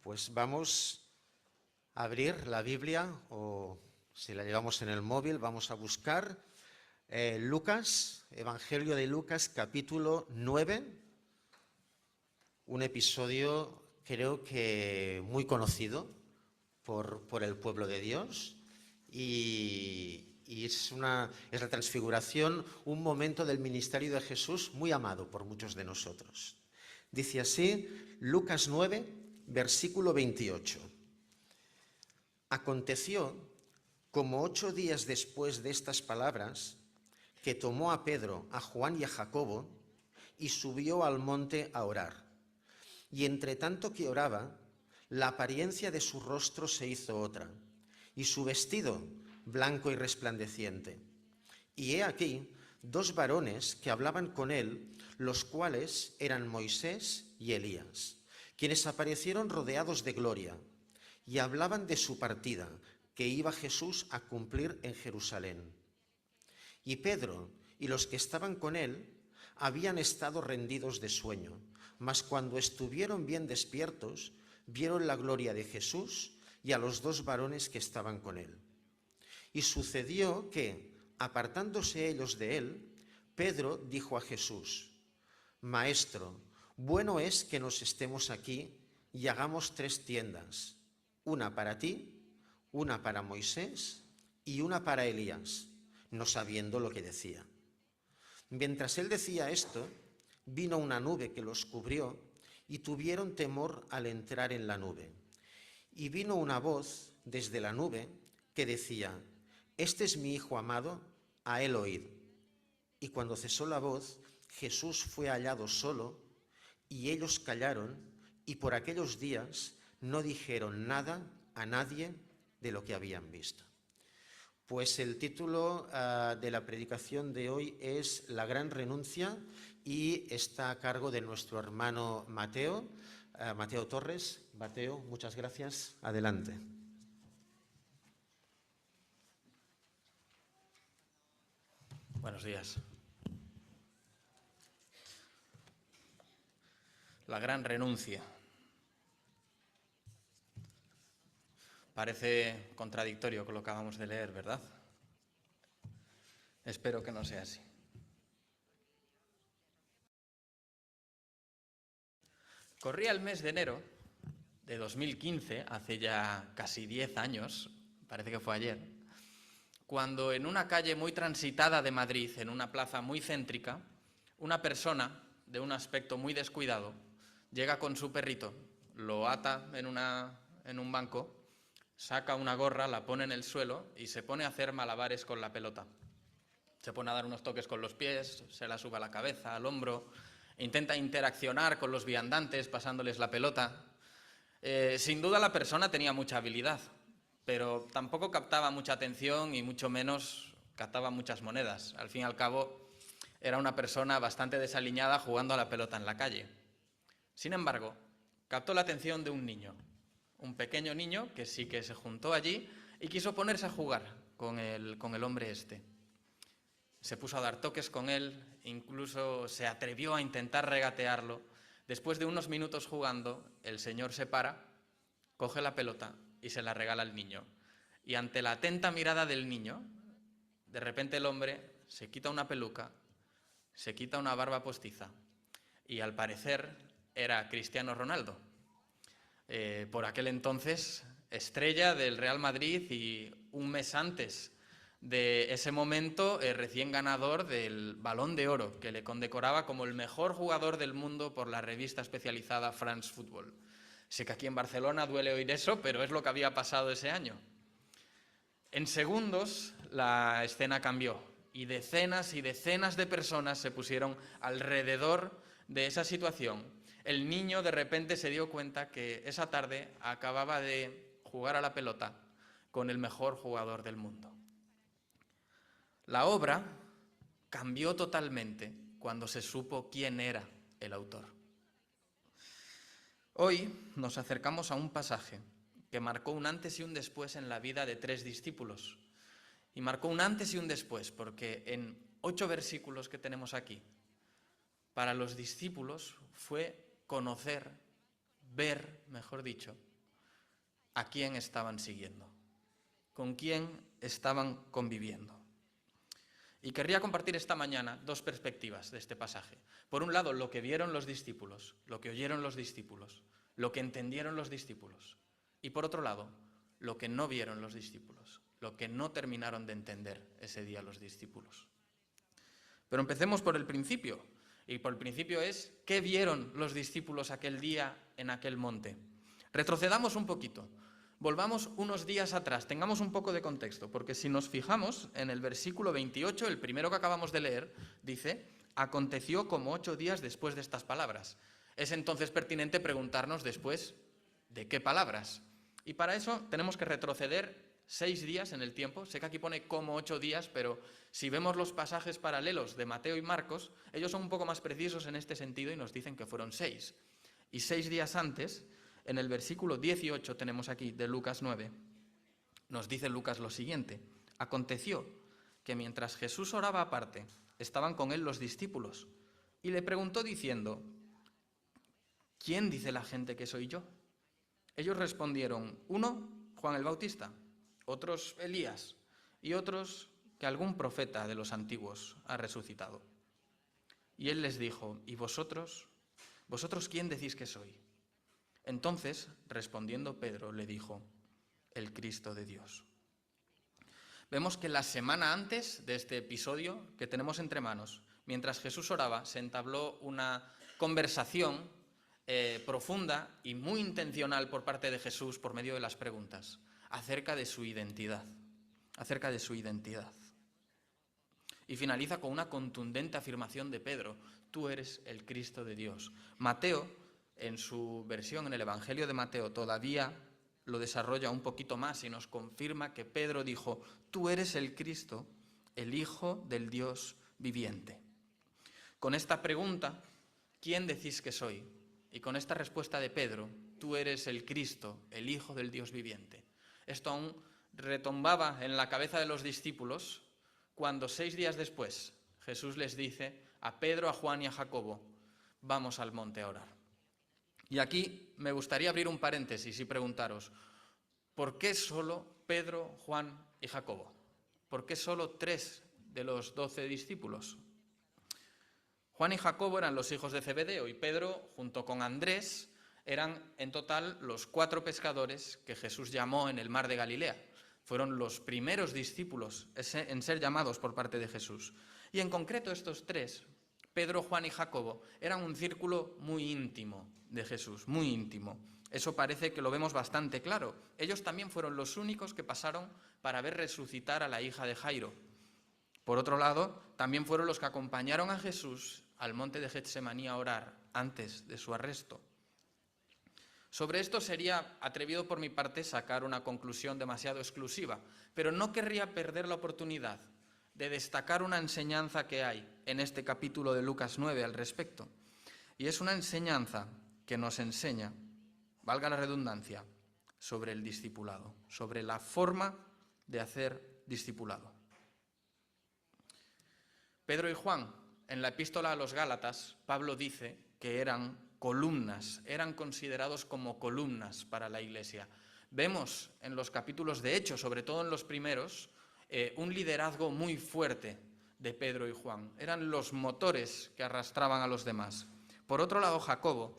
Pues vamos a abrir la Biblia, o si la llevamos en el móvil, vamos a buscar Lucas, Evangelio de Lucas, capítulo 9, un episodio creo que muy conocido por el pueblo de Dios y es la transfiguración, un momento del ministerio de Jesús muy amado por muchos de nosotros. Dice así, Lucas 9, versículo 28. Aconteció, como 8 días después de estas palabras, que tomó a Pedro, a Juan y a Jacobo, y subió al monte a orar. Y entre tanto que oraba, la apariencia de su rostro se hizo otra, y su vestido blanco y resplandeciente. Y he aquí 2 varones que hablaban con él, los cuales eran Moisés y Elías, quienes aparecieron rodeados de gloria, y hablaban de su partida, que iba Jesús a cumplir en Jerusalén. Y Pedro y los que estaban con él habían estado rendidos de sueño, mas cuando estuvieron bien despiertos, vieron la gloria de Jesús y a los 2 varones que estaban con él. Y sucedió que, apartándose ellos de él, Pedro dijo a Jesús: Maestro, bueno es que nos estemos aquí y hagamos 3 tiendas, una para ti, una para Moisés y una para Elías, no sabiendo lo que decía. Mientras él decía esto, vino una nube que los cubrió y tuvieron temor al entrar en la nube. Y vino una voz desde la nube que decía: Este es mi Hijo amado, a él oíd. Y cuando cesó la voz, Jesús fue hallado solo, y ellos callaron, y por aquellos días no dijeron nada a nadie de lo que habían visto. Pues el título de la predicación de hoy es La gran renuncia y está a cargo de nuestro hermano Mateo, Mateo Torres. Mateo, muchas gracias. Adelante. Buenos días. La gran renuncia. Parece contradictorio con lo que acabamos de leer, ¿verdad? Espero que no sea así. Corría el mes de enero de 2015, hace ya casi 10 años, parece que fue ayer, cuando en una calle muy transitada de Madrid, en una plaza muy céntrica, una persona de un aspecto muy descuidado llega con su perrito, lo ata en un banco, saca una gorra, la pone en el suelo y se pone a hacer malabares con la pelota. Se pone a dar unos toques con los pies, se la sube a la cabeza, al hombro, intenta interaccionar con los viandantes pasándoles la pelota. Sin duda la persona tenía mucha habilidad, pero tampoco captaba mucha atención y mucho menos captaba muchas monedas. Al fin y al cabo, era una persona bastante desaliñada jugando a la pelota en la calle. Sin embargo, captó la atención de un niño, un pequeño niño que sí que se juntó allí y quiso ponerse a jugar con el hombre este. Se puso a dar toques con él, incluso se atrevió a intentar regatearlo. Después de unos minutos jugando, el señor se para, coge la pelota y se la regala al niño. Y ante la atenta mirada del niño, de repente el hombre se quita una peluca, se quita una barba postiza y al parecer era Cristiano Ronaldo. Por aquel entonces, estrella del Real Madrid y un mes antes de ese momento, recién ganador del Balón de Oro, que le condecoraba como el mejor jugador del mundo por la revista especializada France Football. Sé que aquí en Barcelona duele oír eso, pero es lo que había pasado ese año. En segundos, la escena cambió y decenas de personas se pusieron alrededor de esa situación. El niño de repente se dio cuenta que esa tarde acababa de jugar a la pelota con el mejor jugador del mundo. La obra cambió totalmente cuando se supo quién era el autor. Hoy nos acercamos a un pasaje que marcó un antes y un después en la vida de 3 discípulos. Y marcó un antes y un después, porque en 8 versículos que tenemos aquí, para los discípulos fue conocer, ver, mejor dicho, a quién estaban siguiendo, con quién estaban conviviendo. Y querría compartir esta mañana dos perspectivas de este pasaje. Por un lado, lo que vieron los discípulos, lo que oyeron los discípulos, lo que entendieron los discípulos. Y por otro lado, lo que no vieron los discípulos, lo que no terminaron de entender ese día los discípulos. Pero empecemos por el principio. Y por el principio es, ¿qué vieron los discípulos aquel día en aquel monte? Retrocedamos un poquito. Volvamos unos días atrás, tengamos un poco de contexto, porque si nos fijamos en el versículo 28, el primero que acabamos de leer, dice, aconteció como 8 días después de estas palabras. Es entonces pertinente preguntarnos después, ¿de qué palabras? Y para eso tenemos que retroceder 6 días en el tiempo. Sé que aquí pone como 8 días, pero si vemos los pasajes paralelos de Mateo y Marcos, ellos son un poco más precisos en este sentido y nos dicen que fueron 6. Y 6 días antes, en el versículo 18 tenemos aquí de Lucas 9, nos dice Lucas lo siguiente: aconteció que mientras Jesús oraba aparte, estaban con él los discípulos, y le preguntó diciendo, ¿quién dice la gente que soy yo? Ellos respondieron, uno, Juan el Bautista, otros Elías, y otros que algún profeta de los antiguos ha resucitado. Y él les dijo, ¿y vosotros? ¿Vosotros quién decís que soy? Entonces, respondiendo Pedro, le dijo, el Cristo de Dios. Vemos que la semana antes de este episodio que tenemos entre manos, mientras Jesús oraba, se entabló una conversación profunda y muy intencional por parte de Jesús por medio de las preguntas acerca de su identidad, Y finaliza con una contundente afirmación de Pedro, tú eres el Cristo de Dios. Mateo, en su versión en el Evangelio de Mateo, todavía lo desarrolla un poquito más y nos confirma que Pedro dijo, tú eres el Cristo, el Hijo del Dios viviente. Con esta pregunta, ¿quién decís que soy? Y con esta respuesta de Pedro, tú eres el Cristo, el Hijo del Dios viviente. Esto aún retumbaba en la cabeza de los discípulos cuando 6 días después Jesús les dice a Pedro, a Juan y a Jacobo, vamos al monte a orar. Y aquí me gustaría abrir un paréntesis y preguntaros, ¿por qué solo Pedro, Juan y Jacobo? ¿Por qué solo 3 de los 12 discípulos? Juan y Jacobo eran los hijos de Zebedeo y Pedro, junto con Andrés, eran en total los 4 pescadores que Jesús llamó en el mar de Galilea. Fueron los primeros discípulos en ser llamados por parte de Jesús. Y en concreto estos 3, Pedro, Juan y Jacobo, eran un círculo muy íntimo de Jesús, muy íntimo. Eso parece que lo vemos bastante claro. Ellos también fueron los únicos que pasaron para ver resucitar a la hija de Jairo. Por otro lado, también fueron los que acompañaron a Jesús al monte de Getsemaní a orar antes de su arresto. Sobre esto sería atrevido por mi parte sacar una conclusión demasiado exclusiva, pero no querría perder la oportunidad de destacar una enseñanza que hay en este capítulo de Lucas 9 al respecto. Y es una enseñanza que nos enseña, valga la redundancia, sobre el discipulado, sobre la forma de hacer discipulado. Pedro y Juan, en la epístola a los Gálatas, Pablo dice que eran columnas, eran considerados como columnas para la Iglesia. Vemos en los capítulos de Hechos, sobre todo en los primeros, un liderazgo muy fuerte de Pedro y Juan. Eran los motores que arrastraban a los demás. Por otro lado, Jacobo,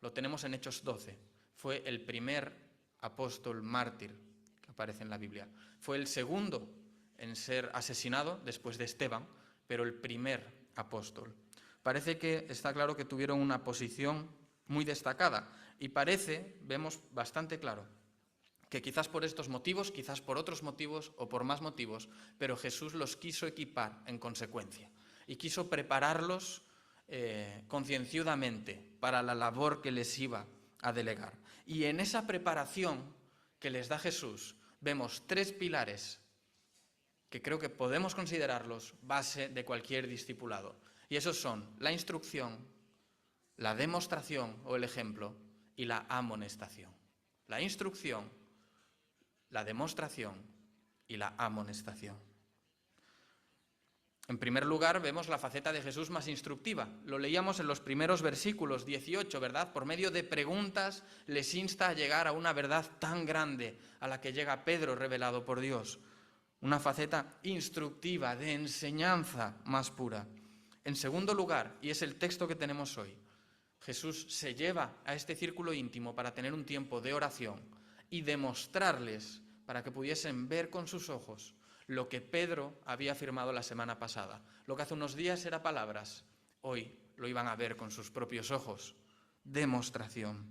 lo tenemos en Hechos 12, fue el primer apóstol mártir que aparece en la Biblia. Fue el segundo en ser asesinado después de Esteban, pero el primer apóstol. Parece que está claro que tuvieron una posición muy destacada y vemos bastante claro, que quizás por estos motivos, quizás por otros motivos o por más motivos, pero Jesús los quiso equipar en consecuencia y quiso prepararlos concienzudamente para la labor que les iba a delegar. Y en esa preparación que les da Jesús vemos 3 pilares que creo que podemos considerarlos base de cualquier discipulado. Y esos son la instrucción, la demostración o el ejemplo y la amonestación. La instrucción, la demostración y la amonestación. En primer lugar, vemos la faceta de Jesús más instructiva. Lo leíamos en los primeros versículos 18, ¿verdad? Por medio de preguntas les insta a llegar a una verdad tan grande a la que llega Pedro revelado por Dios. Una faceta instructiva, de enseñanza más pura. En segundo lugar, y es el texto que tenemos hoy, Jesús se lleva a este círculo íntimo para tener un tiempo de oración y demostrarles, para que pudiesen ver con sus ojos, lo que Pedro había afirmado la semana pasada. Lo que hace unos días era palabras, hoy lo iban a ver con sus propios ojos. Demostración.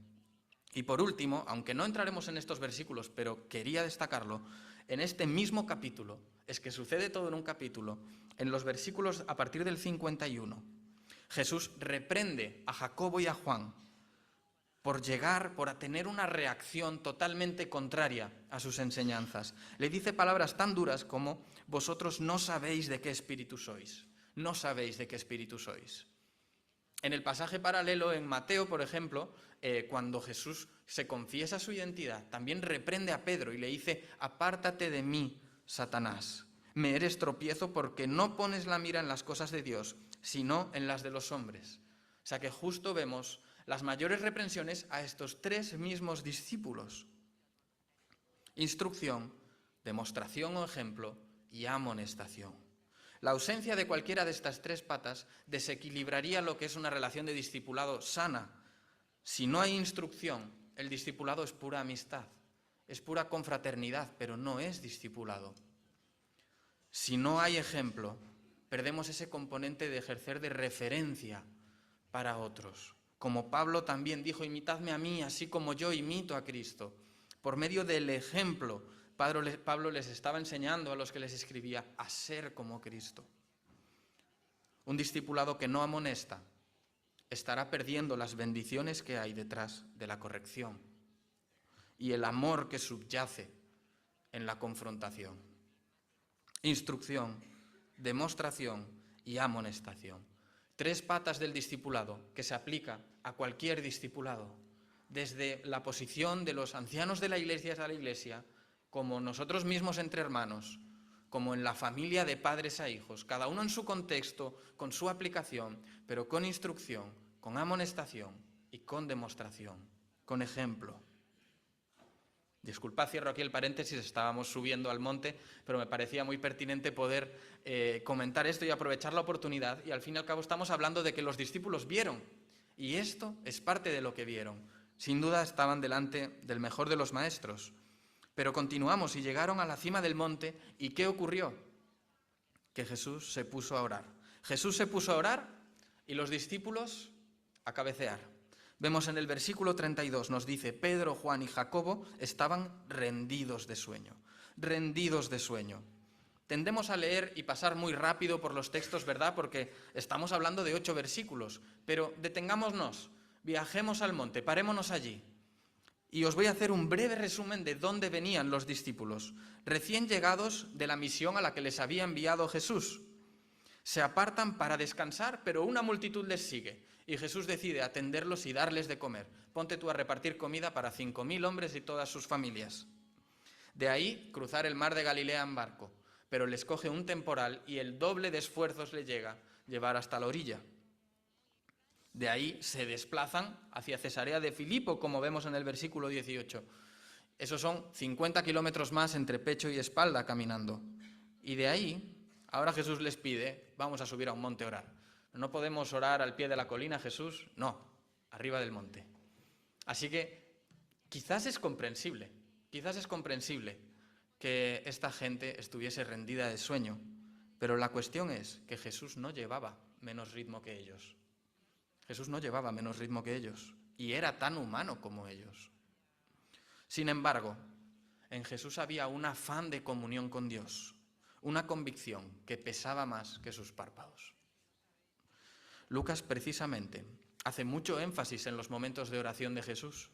Y por último, aunque no entraremos en estos versículos, pero quería destacarlo, en este mismo capítulo, es que sucede todo en un capítulo, en los versículos a partir del 51, Jesús reprende a Jacobo y a Juan por tener una reacción totalmente contraria a sus enseñanzas. Le dice palabras tan duras como: vosotros no sabéis de qué espíritu sois. No sabéis de qué espíritu sois. En el pasaje paralelo, en Mateo, por ejemplo, cuando Jesús se confiesa su identidad, también reprende a Pedro y le dice: apártate de mí, Satanás. Me eres tropiezo porque no pones la mira en las cosas de Dios, sino en las de los hombres. O sea que justo vemos las mayores reprensiones a estos tres mismos discípulos. Instrucción, demostración o ejemplo y amonestación. La ausencia de cualquiera de estas tres patas desequilibraría lo que es una relación de discipulado sana. Si no hay instrucción, el discipulado es pura amistad, es pura confraternidad, pero no es discipulado. Si no hay ejemplo, perdemos ese componente de ejercer de referencia para otros. Como Pablo también dijo: imitadme a mí, así como yo imito a Cristo. Por medio del ejemplo, Pablo les estaba enseñando a los que les escribía a ser como Cristo. Un discipulado que no amonesta estará perdiendo las bendiciones que hay detrás de la corrección y el amor que subyace en la confrontación. Instrucción, demostración y amonestación. Tres patas del discipulado que se aplica a cualquier discipulado, desde la posición de los ancianos de la iglesia a la iglesia, como nosotros mismos entre hermanos, como en la familia de padres a hijos, cada uno en su contexto, con su aplicación, pero con instrucción, con amonestación y con demostración, con ejemplo. Disculpad, cierro aquí el paréntesis, estábamos subiendo al monte, pero me parecía muy pertinente poder comentar esto y aprovechar la oportunidad. Y al fin y al cabo estamos hablando de que los discípulos vieron, y esto es parte de lo que vieron. Sin duda estaban delante del mejor de los maestros. Pero continuamos y llegaron a la cima del monte, ¿y qué ocurrió? Que Jesús se puso a orar. Jesús se puso a orar y los discípulos a cabecear. Vemos en el versículo 32, nos dice: Pedro, Juan y Jacobo estaban rendidos de sueño. Rendidos de sueño. Tendemos a leer y pasar muy rápido por los textos, ¿verdad? Porque estamos hablando de 8 versículos. Pero detengámonos, viajemos al monte, parémonos allí. Y os voy a hacer un breve resumen de dónde venían los discípulos, recién llegados de la misión a la que les había enviado Jesús. Se apartan para descansar, pero una multitud les sigue. Y Jesús decide atenderlos y darles de comer. Ponte tú a repartir comida para 5.000 hombres y todas sus familias. De ahí cruzar el mar de Galilea en barco, pero les coge un temporal y el doble de esfuerzos le llega llevar hasta la orilla. De ahí se desplazan hacia Cesarea de Filipo, como vemos en el versículo 18. Esos son 50 kilómetros más entre pecho y espalda caminando. Y de ahí, ahora Jesús les pide: vamos a subir a un monte a orar. ¿No podemos orar al pie de la colina, Jesús? No, arriba del monte. Así que quizás es comprensible que esta gente estuviese rendida de sueño, pero la cuestión es que Jesús no llevaba menos ritmo que ellos. Jesús no llevaba menos ritmo que ellos y era tan humano como ellos. Sin embargo, en Jesús había un afán de comunión con Dios, una convicción que pesaba más que sus párpados. Lucas precisamente hace mucho énfasis en los momentos de oración de Jesús.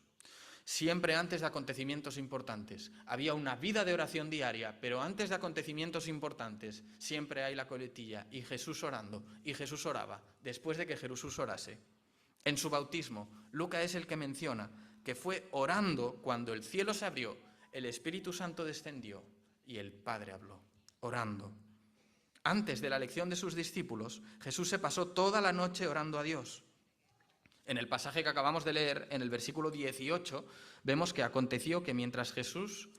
Siempre antes de acontecimientos importantes. Había una vida de oración diaria, pero antes de acontecimientos importantes siempre hay la coletilla: y Jesús orando, y Jesús oraba, después de que Jesús orase. En su bautismo, Lucas es el que menciona que fue orando cuando el cielo se abrió, el Espíritu Santo descendió y el Padre habló, orando. Antes de la elección de sus discípulos, Jesús se pasó toda la noche orando a Dios. En el pasaje que acabamos de leer, en el versículo 18, vemos que aconteció que mientras Jesús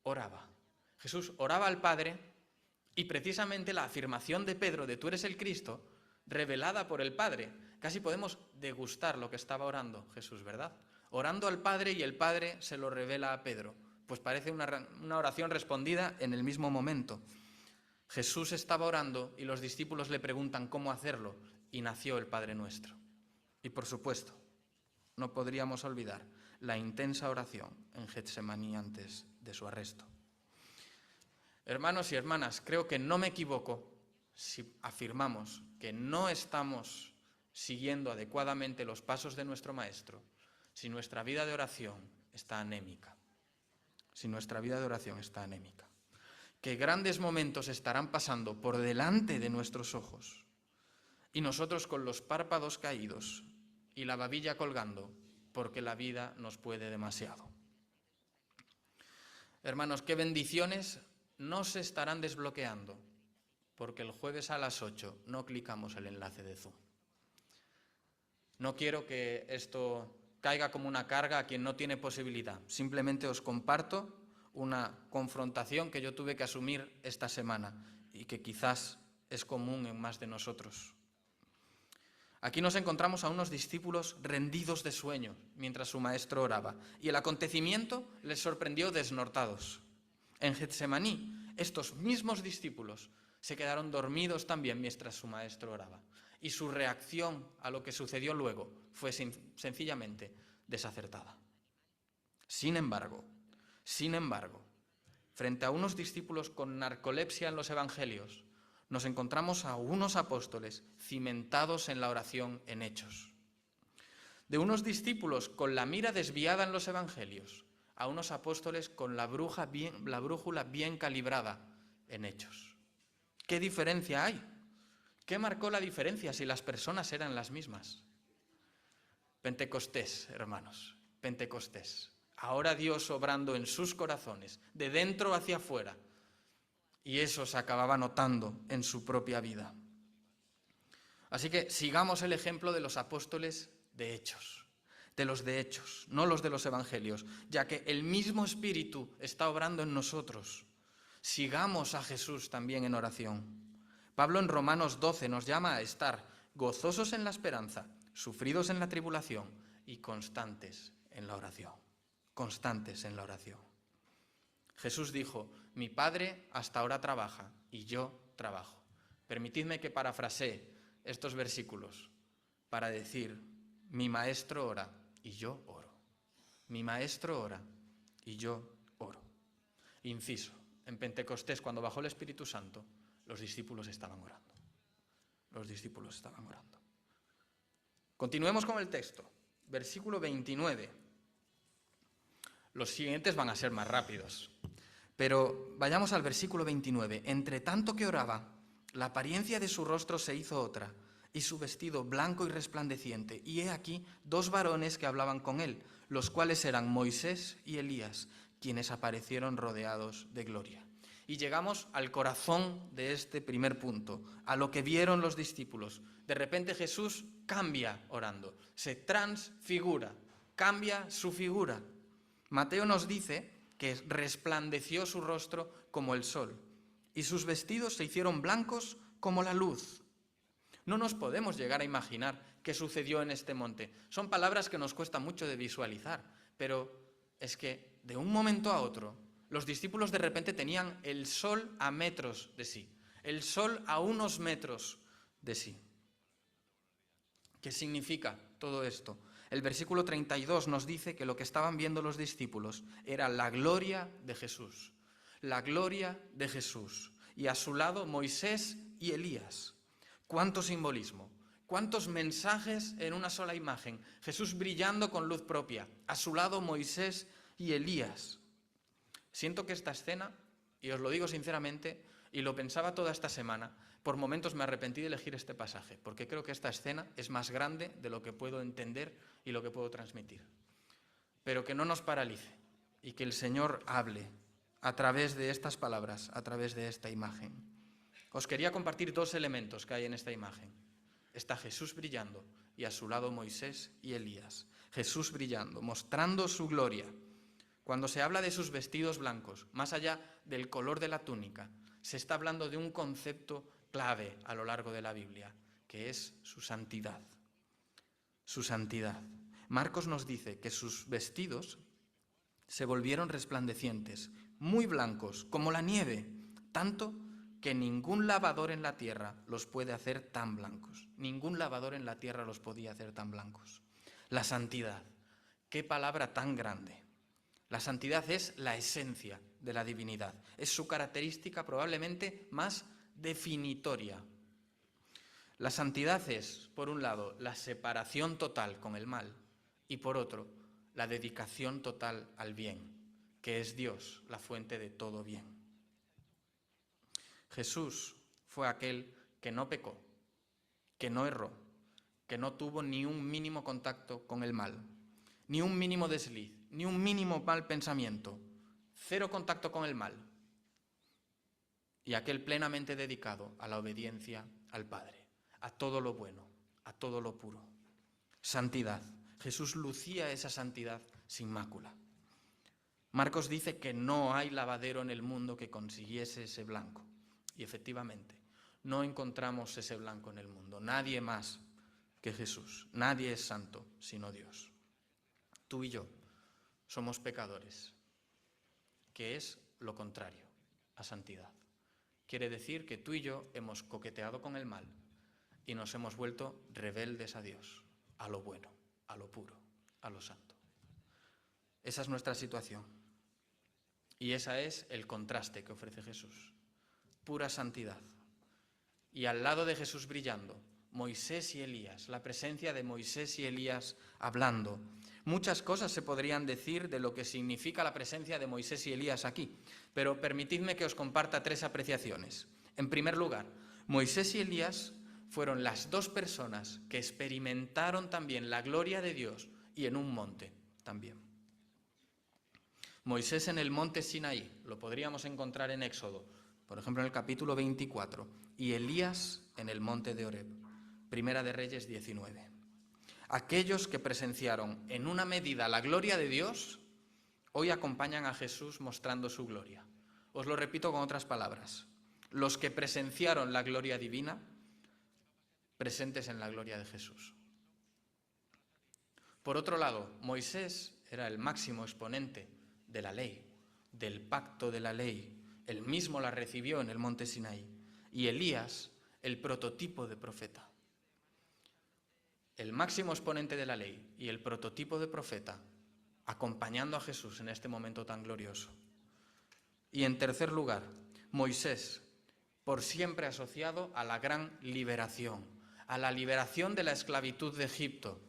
oraba al Padre, y precisamente la afirmación de Pedro de tú eres el Cristo, revelada por el Padre. Casi podemos degustar lo que estaba orando Jesús, ¿verdad? Orando al Padre y el Padre se lo revela a Pedro. Pues parece una oración respondida en el mismo momento. Jesús estaba orando y los discípulos le preguntan cómo hacerlo y nació el Padre Nuestro. Y por supuesto, no podríamos olvidar la intensa oración en Getsemaní antes de su arresto. Hermanos y hermanas, creo que no me equivoco si afirmamos que no estamos siguiendo adecuadamente los pasos de nuestro Maestro si nuestra vida de oración está anémica. Si nuestra vida de oración está anémica. Que grandes momentos estarán pasando por delante de nuestros ojos y nosotros con los párpados caídos y la babilla colgando porque la vida nos puede demasiado. Hermanos, qué bendiciones no se estarán desbloqueando porque el jueves a las 8 no clicamos el enlace de Zoom. No quiero que esto caiga como una carga a quien no tiene posibilidad. Simplemente os comparto una confrontación que yo tuve que asumir esta semana y que quizás es común en más de nosotros. Aquí nos encontramos a unos discípulos rendidos de sueño mientras su maestro oraba y el acontecimiento les sorprendió desnortados. En Getsemaní, estos mismos discípulos se quedaron dormidos también mientras su maestro oraba y su reacción a lo que sucedió luego fue sencillamente desacertada. Sin embargo, frente a unos discípulos con narcolepsia en los evangelios, nos encontramos a unos apóstoles cimentados en la oración en Hechos. De unos discípulos con la mira desviada en los evangelios, a unos apóstoles con la brújula bien calibrada en Hechos. ¿Qué diferencia hay? ¿Qué marcó la diferencia si las personas eran las mismas? Pentecostés, hermanos, Pentecostés. Ahora Dios obrando en sus corazones, de dentro hacia afuera, y eso se acababa notando en su propia vida. Así que sigamos el ejemplo de los apóstoles de Hechos, no los de los evangelios, ya que el mismo Espíritu está obrando en nosotros. Sigamos a Jesús también en oración. Pablo en Romanos 12 nos llama a estar gozosos en la esperanza, sufridos en la tribulación y constantes en la oración. Constantes en la oración. Jesús dijo, mi Padre hasta ahora trabaja y yo trabajo. Permitidme que parafrasee estos versículos para decir, mi Maestro ora y yo oro. Mi Maestro ora y yo oro. Inciso, en Pentecostés, cuando bajó el Espíritu Santo, los discípulos estaban orando. Los discípulos estaban orando. Continuemos con el texto. Versículo 29. Los siguientes van a ser más rápidos. Pero vayamos al versículo 29. Entre tanto que oraba, la apariencia de su rostro se hizo otra, y su vestido blanco y resplandeciente. Y he aquí 2 varones que hablaban con él, los cuales eran Moisés y Elías, quienes aparecieron rodeados de gloria. Y llegamos al corazón de este primer punto, a lo que vieron los discípulos. De repente Jesús cambia orando, se transfigura, cambia su figura. Mateo nos dice que resplandeció su rostro como el sol y sus vestidos se hicieron blancos como la luz. No nos podemos llegar a imaginar qué sucedió en este monte. Son palabras que nos cuesta mucho de visualizar, pero es que de un momento a otro los discípulos de repente tenían el sol a metros de sí, el sol a unos metros de sí. ¿Qué significa todo esto? El versículo 32 nos dice que lo que estaban viendo los discípulos era la gloria de Jesús. La gloria de Jesús. Y a su lado Moisés y Elías. ¿Cuánto simbolismo? ¿Cuántos mensajes en una sola imagen? Jesús brillando con luz propia. A su lado Moisés y Elías. Siento que esta escena, y os lo digo sinceramente, y lo pensaba toda esta semana, por momentos me arrepentí de elegir este pasaje, porque creo que esta escena es más grande de lo que puedo entender y lo que puedo transmitir. Pero que no nos paralice y que el Señor hable a través de estas palabras, a través de esta imagen. Os quería compartir dos elementos que hay en esta imagen. Está Jesús brillando y a su lado Moisés y Elías. Jesús brillando, mostrando su gloria. Cuando se habla de sus vestidos blancos, más allá del color de la túnica, se está hablando de un concepto clave a lo largo de la Biblia, que es su santidad. Su santidad. Marcos nos dice que sus vestidos se volvieron resplandecientes, muy blancos, como la nieve, tanto que ningún lavador en la tierra los puede hacer tan blancos. Ningún lavador en la tierra los podía hacer tan blancos. La santidad. Qué palabra tan grande. La santidad es la esencia de la divinidad. Es su característica probablemente más definitoria. La santidad es, por un lado, la separación total con el mal y, por otro, la dedicación total al bien, que es Dios, la fuente de todo bien. Jesús fue aquel que no pecó, que no erró, que no tuvo ni un mínimo contacto con el mal, ni un mínimo desliz, ni un mínimo mal pensamiento, cero contacto con el mal, y aquel plenamente dedicado a la obediencia al Padre, a todo lo bueno, a todo lo puro. Santidad. Jesús lucía esa santidad sin mácula. Marcos dice que no hay lavadero en el mundo que consiguiese ese blanco. Y efectivamente, no encontramos ese blanco en el mundo. Nadie más que Jesús. Nadie es santo sino Dios. Tú y yo somos pecadores, que es lo contrario a santidad. Quiere decir que tú y yo hemos coqueteado con el mal y nos hemos vuelto rebeldes a Dios, a lo bueno, a lo puro, a lo santo. Esa es nuestra situación. Y ese es el contraste que ofrece Jesús. Pura santidad. Y al lado de Jesús brillando, Moisés y Elías, la presencia de Moisés y Elías hablando. Muchas cosas se podrían decir de lo que significa la presencia de Moisés y Elías aquí, pero permitidme que os comparta tres apreciaciones. En primer lugar, Moisés y Elías fueron las dos personas que experimentaron también la gloria de Dios y en un monte también. Moisés en el monte Sinaí, lo podríamos encontrar en Éxodo, por ejemplo en el capítulo 24, y Elías en el monte de Horeb, Primera de Reyes 19. Aquellos que presenciaron en una medida la gloria de Dios, hoy acompañan a Jesús mostrando su gloria. Os lo repito con otras palabras. Los que presenciaron la gloria divina, presentes en la gloria de Jesús. Por otro lado, Moisés era el máximo exponente de la ley, del pacto de la ley. Él mismo la recibió en el monte Sinaí. Y Elías, el prototipo de profeta. El máximo exponente de la ley y el prototipo de profeta, acompañando a Jesús en este momento tan glorioso. Y en tercer lugar, Moisés, por siempre asociado a la gran liberación, a la liberación de la esclavitud de Egipto.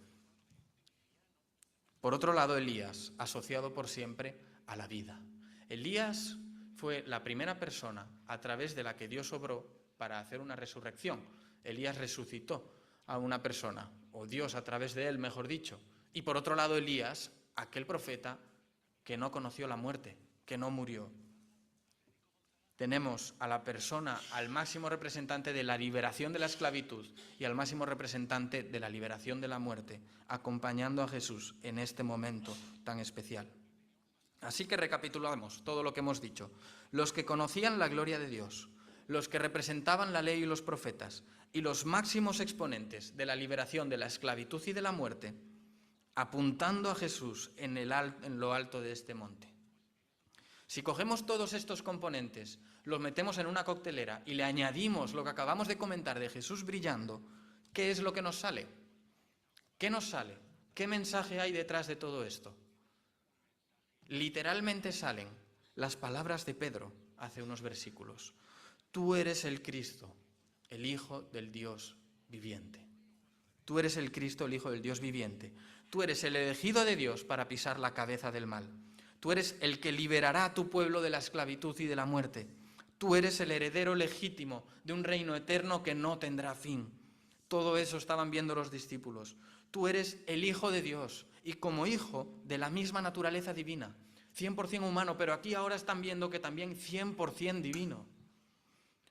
Por otro lado, Elías, asociado por siempre a la vida. Elías fue la primera persona a través de la que Dios obró para hacer una resurrección. Elías resucitó a una persona, o Dios a través de él, mejor dicho. Y por otro lado, Elías, aquel profeta que no conoció la muerte, que no murió. Tenemos a la persona, al máximo representante de la liberación de la esclavitud y al máximo representante de la liberación de la muerte, acompañando a Jesús en este momento tan especial. Así que recapitulamos todo lo que hemos dicho. Los que conocían la gloria de Dios, los que representaban la ley y los profetas, y los máximos exponentes de la liberación de la esclavitud y de la muerte, apuntando a Jesús en lo alto de este monte. Si cogemos todos estos componentes, los metemos en una coctelera y le añadimos lo que acabamos de comentar de Jesús brillando, ¿qué es lo que nos sale? ¿Qué nos sale? ¿Qué mensaje hay detrás de todo esto? Literalmente salen las palabras de Pedro hace unos versículos. Tú eres el Cristo, el Hijo del Dios viviente. Tú eres el Cristo, el Hijo del Dios viviente. Tú eres el elegido de Dios para pisar la cabeza del mal. Tú eres el que liberará a tu pueblo de la esclavitud y de la muerte. Tú eres el heredero legítimo de un reino eterno que no tendrá fin. Todo eso estaban viendo los discípulos. Tú eres el Hijo de Dios y como hijo de la misma naturaleza divina. 100% humano, pero aquí ahora están viendo que también 100% divino.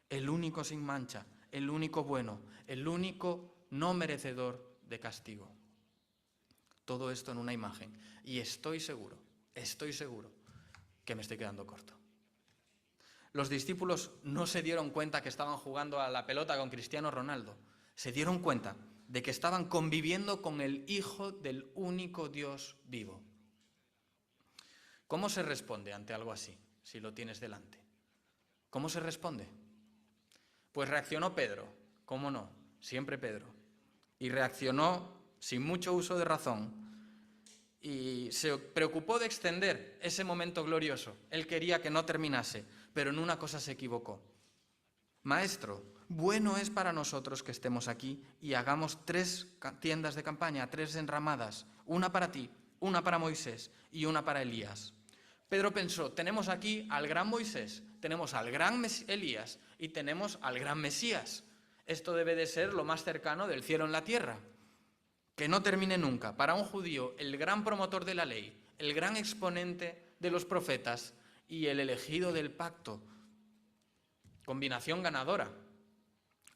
el único sin mancha, el único bueno, el único no merecedor de castigo. Todo esto en una imagen. Y estoy seguro que me estoy quedando corto. Los discípulos no se dieron cuenta que estaban jugando a la pelota con Cristiano Ronaldo. Se dieron cuenta de que estaban conviviendo con el Hijo del único Dios vivo. ¿Cómo se responde ante algo así, si lo tienes delante? ¿Cómo se responde? Pues reaccionó Pedro, ¿cómo no? Siempre Pedro. Y reaccionó sin mucho uso de razón y se preocupó de extender ese momento glorioso. Él quería que no terminase, pero en una cosa se equivocó. Maestro, bueno es para nosotros que estemos aquí y hagamos 3 tiendas de campaña, 3 enramadas, una para ti, una para Moisés y una para Elías. Pedro pensó, tenemos aquí al gran Moisés, tenemos al gran Elías y tenemos al gran Mesías. Esto debe de ser lo más cercano del cielo en la tierra. Que no termine nunca. Para un judío, el gran promotor de la ley, el gran exponente de los profetas y el elegido del pacto. Combinación ganadora.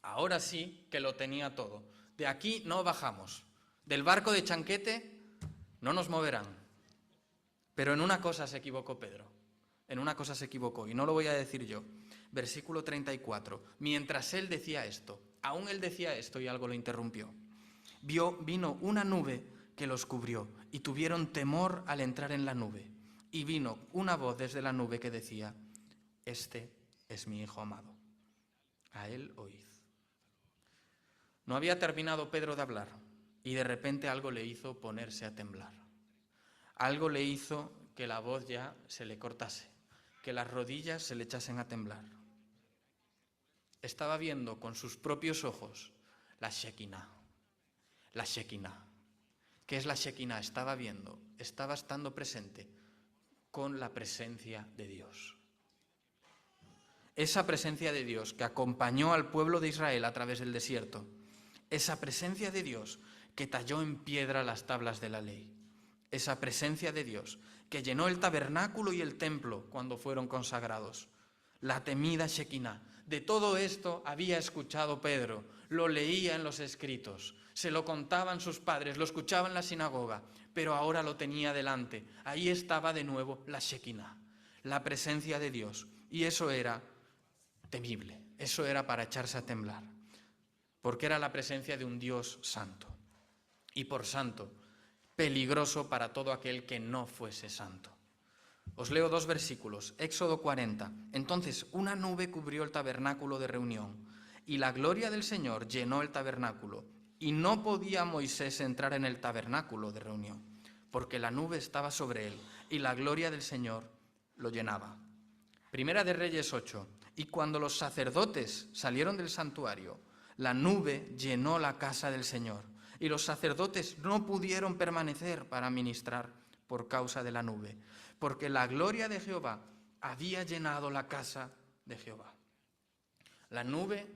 Ahora sí que lo tenía todo. De aquí no bajamos. Del barco de Chanquete no nos moverán. Pero en una cosa se equivocó Pedro. En una cosa se equivocó, y no lo voy a decir yo. Versículo 34. Mientras él decía esto, aún él decía esto y algo lo interrumpió. Vino una nube que los cubrió y tuvieron temor al entrar en la nube. Y vino una voz desde la nube que decía, este es mi Hijo amado, a él oíd. No había terminado Pedro de hablar y de repente algo le hizo ponerse a temblar. Algo le hizo que la voz ya se le cortase, que las rodillas se le echasen a temblar. Estaba viendo con sus propios ojos la Shekinah. La Shekinah. ¿Qué es la Shekinah? Estaba estando presente con la presencia de Dios. Esa presencia de Dios que acompañó al pueblo de Israel a través del desierto. Esa presencia de Dios que talló en piedra las tablas de la ley. Esa presencia de Dios que llenó el tabernáculo y el templo cuando fueron consagrados. La temida Shekinah. De todo esto había escuchado Pedro, lo leía en los escritos, se lo contaban sus padres, lo escuchaba en la sinagoga, pero ahora lo tenía delante. Ahí estaba de nuevo la Shekinah, la presencia de Dios. Y eso era temible, eso era para echarse a temblar, porque era la presencia de un Dios santo. Y por santo, peligroso para todo aquel que no fuese santo. Os leo 2 versículos, Éxodo 40. Entonces una nube cubrió el tabernáculo de reunión, y la gloria del Señor llenó el tabernáculo, y no podía Moisés entrar en el tabernáculo de reunión, porque la nube estaba sobre él, y la gloria del Señor lo llenaba. Primera de Reyes 8. Y cuando los sacerdotes salieron del santuario, la nube llenó la casa del Señor, y los sacerdotes no pudieron permanecer para ministrar por causa de la nube, porque la gloria de Jehová había llenado la casa de Jehová. La nube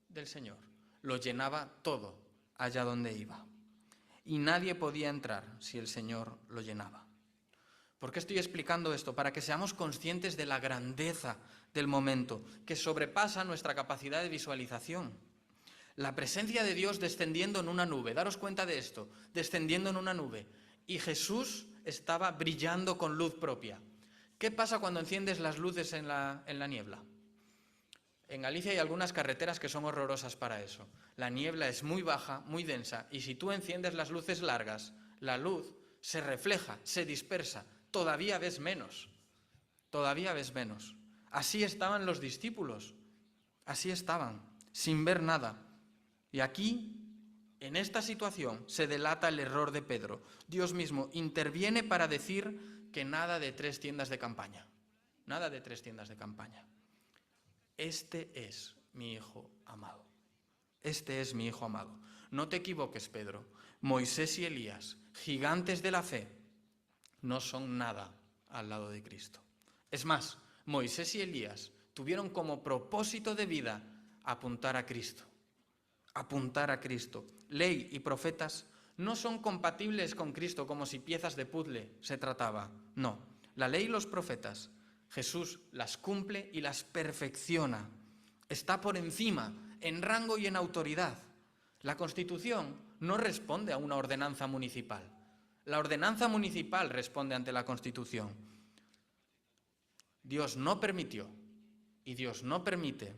del Señor lo llenaba todo allá donde iba, y nadie podía entrar si el Señor lo llenaba. ¿Por qué estoy explicando esto? Para que seamos conscientes de la grandeza del momento, que sobrepasa nuestra capacidad de visualización. La presencia de Dios descendiendo en una nube, daros cuenta de esto, descendiendo en una nube, y Jesús estaba brillando con luz propia. ¿Qué pasa cuando enciendes las luces en la niebla? En Galicia hay algunas carreteras que son horrorosas para eso. La niebla es muy baja, muy densa, y si tú enciendes las luces largas, la luz se refleja, se dispersa, todavía ves menos. Todavía ves menos. Así estaban los discípulos, así estaban, sin ver nada. Y aquí, en esta situación, se delata el error de Pedro. Dios mismo interviene para decir que nada de 3 tiendas de campaña. Nada de 3 tiendas de campaña. Este es mi Hijo amado. Este es mi Hijo amado. No te equivoques, Pedro. Moisés y Elías, gigantes de la fe, no son nada al lado de Cristo. Es más, Moisés y Elías tuvieron como propósito de vida apuntar a Cristo. Apuntar a Cristo. Ley y profetas no son compatibles con Cristo como si piezas de puzzle se trataba. No, la ley y los profetas, Jesús las cumple y las perfecciona. está por encima en rango y en autoridad. La Constitución no responde a una ordenanza municipal. La ordenanza municipal responde ante la Constitución. Dios no permitió y Dios no permite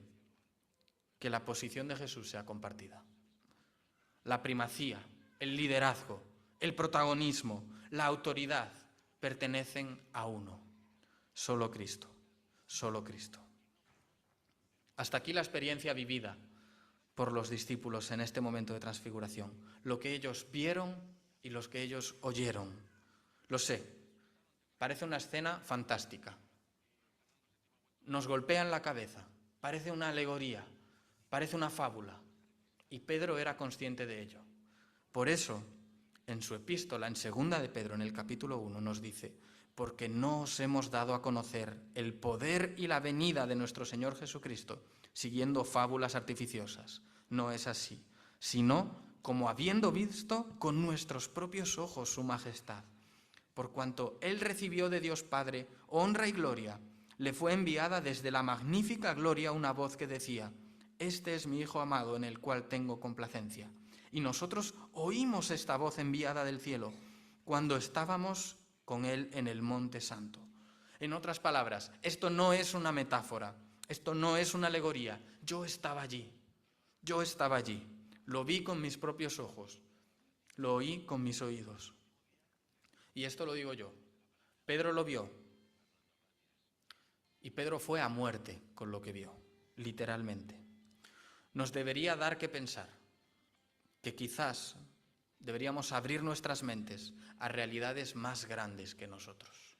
que la posición de Jesús sea compartida. La primacía, el liderazgo, el protagonismo, la autoridad pertenecen a uno, solo Cristo, solo Cristo. Hasta aquí la experiencia vivida por los discípulos en este momento de transfiguración, lo que ellos vieron y lo que ellos oyeron. Lo sé, parece una escena fantástica. Nos golpean la cabeza, parece una alegoría, parece una fábula, y Pedro era consciente de ello. Por eso, en su epístola, en 2 de Pedro, en el capítulo 1, nos dice: porque no os hemos dado a conocer el poder y la venida de nuestro Señor Jesucristo, siguiendo fábulas artificiosas. No es así, sino como habiendo visto con nuestros propios ojos su majestad. Por cuanto Él recibió de Dios Padre honra y gloria, le fue enviada desde la magnífica gloria una voz que decía: este es mi Hijo amado en el cual tengo complacencia. Y nosotros oímos esta voz enviada del cielo cuando estábamos con Él en el Monte Santo. En otras palabras, esto no es una metáfora, esto no es una alegoría. Yo estaba allí, lo vi con mis propios ojos, lo oí con mis oídos. Y esto lo digo yo, Pedro lo vio, y Pedro fue a muerte con lo que vio, literalmente. Nos debería dar que pensar que quizás deberíamos abrir nuestras mentes a realidades más grandes que nosotros.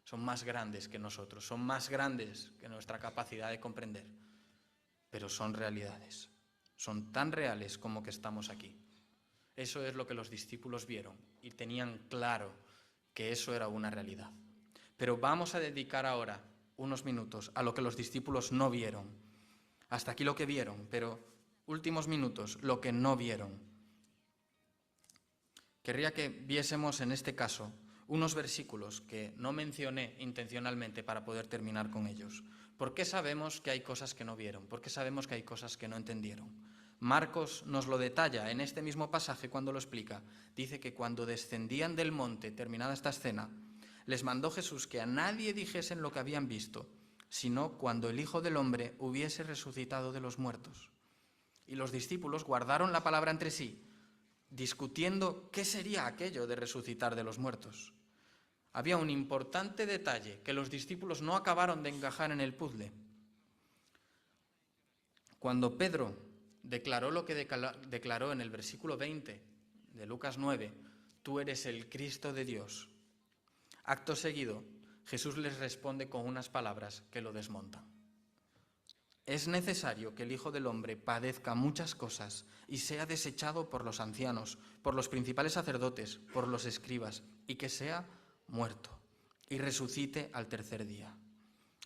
Son más grandes que nosotros, son más grandes que nuestra capacidad de comprender, pero son realidades, son tan reales como que estamos aquí. Eso es lo que los discípulos vieron y tenían claro que eso era una realidad. Pero vamos a dedicar ahora unos minutos a lo que los discípulos no vieron. Hasta aquí lo que vieron, pero últimos minutos, lo que no vieron. Querría que viésemos en este caso unos versículos que no mencioné intencionalmente para poder terminar con ellos. ¿Por qué sabemos que hay cosas que no vieron? ¿Por qué sabemos que hay cosas que no entendieron? Marcos nos lo detalla en este mismo pasaje cuando lo explica. Dice que cuando descendían del monte, terminada esta escena, les mandó Jesús que a nadie dijesen lo que habían visto, sino cuando el Hijo del Hombre hubiese resucitado de los muertos. Y los discípulos guardaron la palabra entre sí, discutiendo qué sería aquello de resucitar de los muertos. Había un importante detalle que los discípulos no acabaron de encajar en el puzzle. Cuando Pedro declaró lo que declaró en el versículo 20 de Lucas 9, tú eres el Cristo de Dios, acto seguido, Jesús les responde con unas palabras que lo desmontan. Es necesario que el Hijo del Hombre padezca muchas cosas y sea desechado por los ancianos, por los principales sacerdotes, por los escribas, y que sea muerto y resucite al tercer día.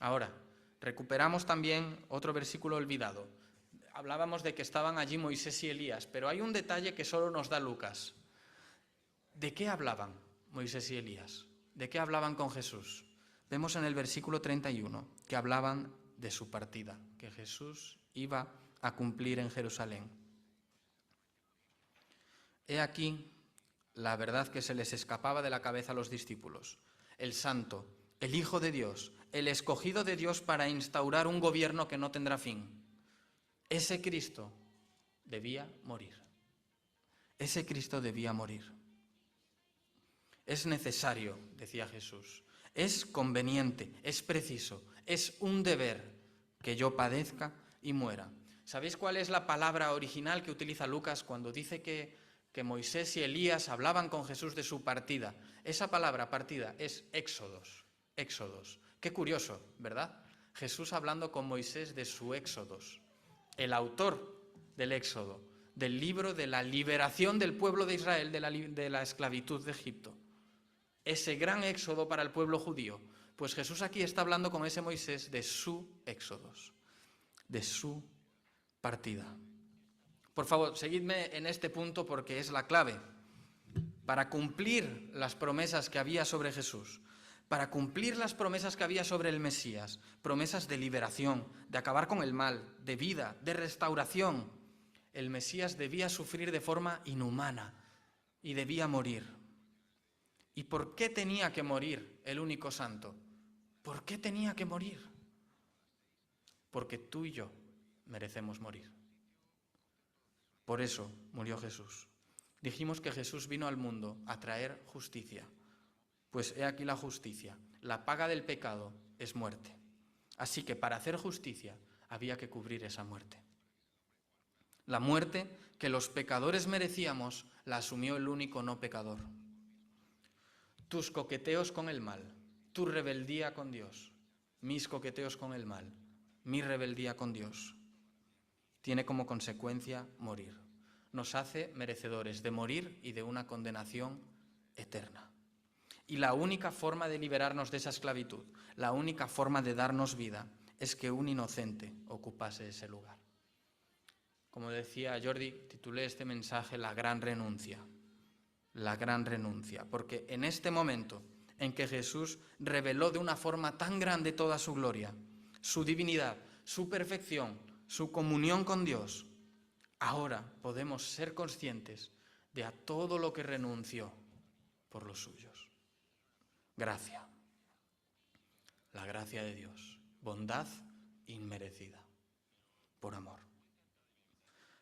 Ahora, recuperamos también otro versículo olvidado. Hablábamos de que estaban allí Moisés y Elías, pero hay un detalle que solo nos da Lucas. ¿De qué hablaban Moisés y Elías? ¿De qué hablaban con Jesús? Vemos en el versículo 31 que hablaban de su partida, que Jesús iba a cumplir en Jerusalén. He aquí la verdad que se les escapaba de la cabeza a los discípulos. El Santo, el Hijo de Dios, el escogido de Dios para instaurar un gobierno que no tendrá fin. Ese Cristo debía morir. Ese Cristo debía morir. Es necesario, decía Jesús, es conveniente, es preciso, es un deber que yo padezca y muera. ¿Sabéis cuál es la palabra original que utiliza Lucas cuando dice que Moisés y Elías hablaban con Jesús de su partida? Esa palabra partida es éxodos, éxodos. Qué curioso, ¿verdad? Jesús hablando con Moisés de su éxodos. El autor del éxodo, del libro de la liberación del pueblo de Israel de la esclavitud de Egipto. Ese gran éxodo para el pueblo judío. Pues Jesús aquí está hablando con ese Moisés de su éxodos, de su partida. Por favor, seguidme en este punto porque es la clave para cumplir las promesas que había sobre Jesús, para cumplir las promesas que había sobre el Mesías, promesas de liberación, de acabar con el mal, de vida, de restauración. El Mesías debía sufrir de forma inhumana y debía morir. ¿Y por qué tenía que morir el único santo? ¿Por qué tenía que morir? Porque tú y yo merecemos morir. Por eso murió Jesús. Dijimos que Jesús vino al mundo a traer justicia. Pues he aquí la justicia. La paga del pecado es muerte. Así que para hacer justicia había que cubrir esa muerte. La muerte que los pecadores merecíamos la asumió el único no pecador. Tus coqueteos con el mal, tu rebeldía con Dios, mis coqueteos con el mal, mi rebeldía con Dios, tiene como consecuencia morir. Nos hace merecedores de morir y de una condenación eterna. Y la única forma de liberarnos de esa esclavitud, la única forma de darnos vida, es que un inocente ocupase ese lugar. Como decía Jordi, titulé este mensaje La gran renuncia. La gran renuncia, porque en este momento en que Jesús reveló de una forma tan grande toda su gloria, su divinidad, su perfección, su comunión con Dios, ahora podemos ser conscientes de a todo lo que renunció por los suyos. Gracia, la gracia de Dios, bondad inmerecida, por amor.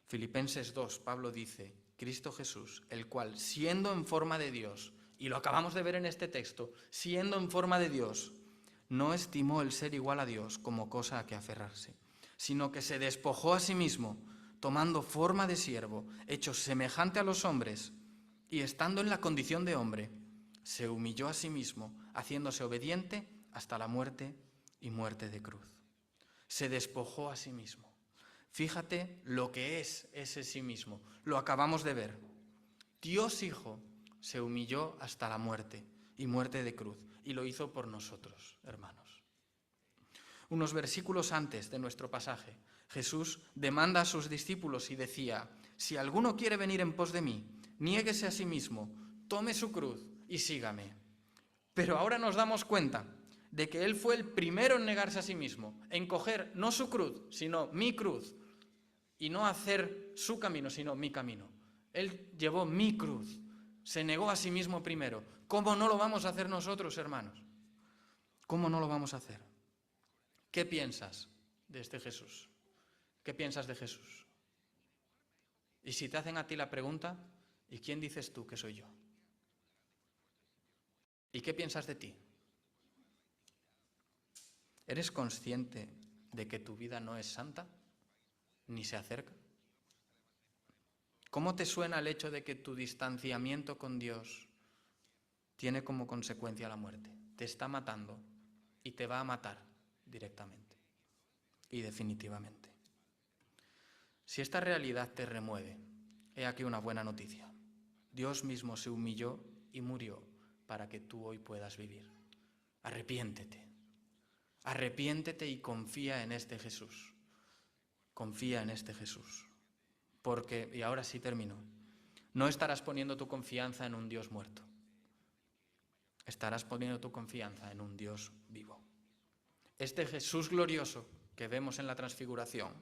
Filipenses 2, Pablo dice, Cristo Jesús, el cual, siendo en forma de Dios, y lo acabamos de ver en este texto, siendo en forma de Dios, no estimó el ser igual a Dios como cosa a que aferrarse, sino que se despojó a sí mismo, tomando forma de siervo, hecho semejante a los hombres, y estando en la condición de hombre, se humilló a sí mismo, haciéndose obediente hasta la muerte y muerte de cruz. Se despojó a sí mismo. Fíjate lo que es ese sí mismo. Lo acabamos de ver. Dios Hijo se humilló hasta la muerte y muerte de cruz. Y lo hizo por nosotros, hermanos. Unos versículos antes de nuestro pasaje, Jesús demanda a sus discípulos y decía, si alguno quiere venir en pos de mí, niéguese a sí mismo, tome su cruz y sígame. Pero ahora nos damos cuenta de que Él fue el primero en negarse a sí mismo, en coger no su cruz, sino mi cruz, y no hacer su camino, sino mi camino. Él llevó mi cruz, se negó a sí mismo primero. ¿Cómo no lo vamos a hacer nosotros, hermanos? ¿Cómo no lo vamos a hacer? ¿Qué piensas de este Jesús? ¿Qué piensas de Jesús? Y si te hacen a ti la pregunta, ¿y quién dices tú que soy yo? ¿Y qué piensas de ti? ¿Eres consciente de que tu vida no es santa? ¿Ni se acerca? ¿Cómo te suena el hecho de que tu distanciamiento con Dios tiene como consecuencia la muerte? Te está matando y te va a matar directamente y definitivamente. Si esta realidad te remueve, he aquí una buena noticia. Dios mismo se humilló y murió para que tú hoy puedas vivir. Arrepiéntete. Arrepiéntete y confía en este Jesús. Confía en este Jesús. Porque, y ahora sí termino, no estarás poniendo tu confianza en un Dios muerto. Estarás poniendo tu confianza en un Dios vivo. Este Jesús glorioso que vemos en la transfiguración,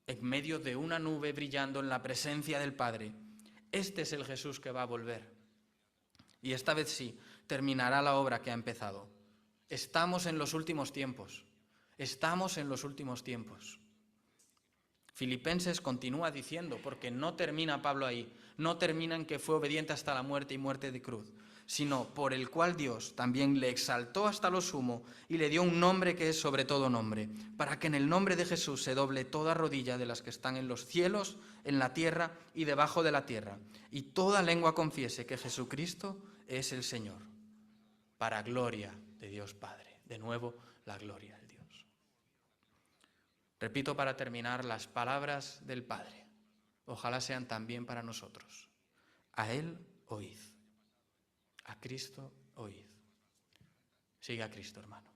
en medio de una nube brillando en la presencia del Padre, este es el Jesús que va a volver. Y esta vez sí, terminará la obra que ha empezado. Estamos en los últimos tiempos. Estamos en los últimos tiempos. Filipenses continúa diciendo, porque no termina Pablo ahí, no termina en que fue obediente hasta la muerte y muerte de cruz, sino por el cual Dios también le exaltó hasta lo sumo y le dio un nombre que es sobre todo nombre, para que en el nombre de Jesús se doble toda rodilla de las que están en los cielos, en la tierra y debajo de la tierra, y toda lengua confiese que Jesucristo es el Señor, para gloria de Dios Padre. De nuevo, la gloria de Dios. Repito para terminar las palabras del Padre. Ojalá sean también para nosotros. A Él oíd. A Cristo oíd. Sigue a Cristo, hermano.